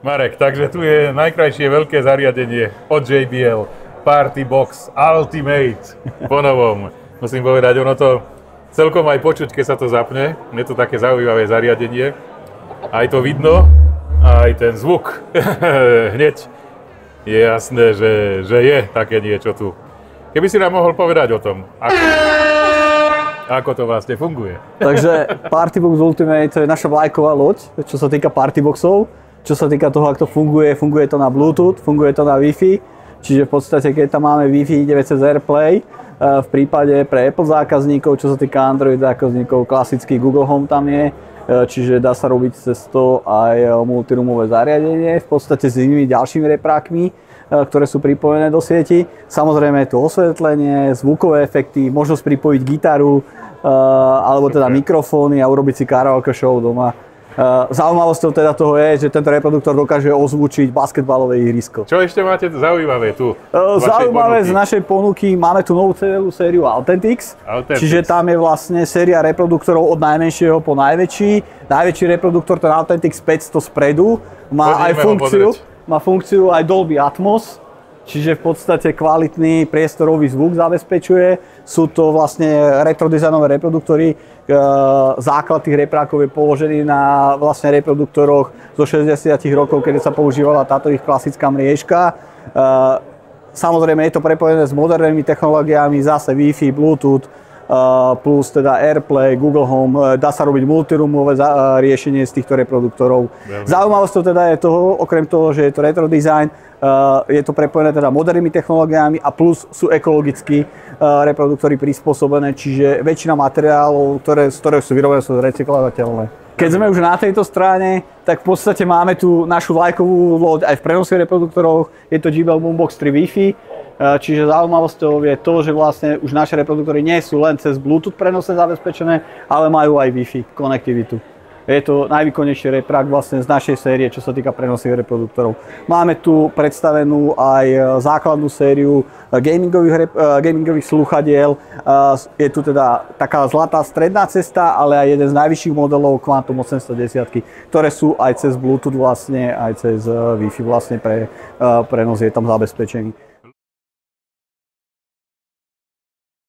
Marek, takže tu je najkrajšie veľké zariadenie od JBL, Party Box Ultimate, po novom. Musím povedať, ono to celkom aj počuť, keď sa to zapne. Je to také zaujímavé zariadenie. Aj to vidno, aj ten zvuk. Hneď je jasné, že je také niečo tu. Keby si nám mohol povedať o tom, ako to vlastne funguje. Takže Party Box Ultimate to je naša vlajková loď, čo sa týka Party Boxov. Čo sa týka toho, ako to funguje, funguje to na Bluetooth, funguje to na Wi-Fi. Čiže v podstate, keď tam máme Wi-Fi 9 cez AirPlay, v prípade pre Apple zákazníkov, čo sa týka Android zákazníkov, klasický Google Home tam je, čiže dá sa robiť cez to aj multiroomové zariadenie, v podstate s inými ďalšími reprákmi, ktoré sú pripojené do sieti. Samozrejme je tu osvetlenie, zvukové efekty, možnosť pripojiť gitaru, alebo teda mikrofóny a urobiť si karaoke show doma. Zaujímavosťou teda toho je, že tento reproduktor dokáže ozvučiť basketbalové ihrisko. Čo ešte máte zaujímavé tu? Zaujímavé z našej ponuky, máme tu novú celú sériu Authentix. Čiže tam je vlastne séria reproduktorov od najmenšieho po najväčší. Najväčší reproduktor, ten Authentix 500 spredu, má funkciu aj Dolby Atmos. Čiže v podstate kvalitný priestorový zvuk zabezpečuje. Sú to vlastne retrodizajnové reproduktory. Základ tých reprákov je položený na vlastne reproduktoroch zo 60 rokov, kedy sa používala táto ich klasická mriežka. Samozrejme je to prepojené s modernými technológiami, zase Wi-Fi, Bluetooth, plus teda AirPlay, Google Home, dá sa robiť multiroomové riešenie z týchto reproduktorov. Zaujímavosťou teda je toho, okrem toho, že je to retro design, je to prepojené teda modernými technológiami a plus sú ekologicky reproduktory prispôsobené, čiže väčšina materiálov, z ktorých sú vyrobené, sú recyklovateľné. Keď sme už na tejto strane, tak v podstate máme tu našu vlajkovú loď aj v prenosových reproduktoroch, je to JBL Boombox 3 Wi-Fi. Čiže zaujímavosťou je to, že vlastne už naše reproduktory nie sú len cez Bluetooth prenose zabezpečené, ale majú aj Wi-Fi konektivitu. Je to najvýkonnejší reprák vlastne z našej série, čo sa týka prenosových reproduktorov. Máme tu predstavenú aj základnú sériu gamingových slúchadiel. Je tu teda taká zlatá stredná cesta, ale aj jeden z najvyšších modelov Quantum 810, ktoré sú aj cez Bluetooth vlastne, aj cez Wi-Fi vlastne pre prenos je tam zabezpečený.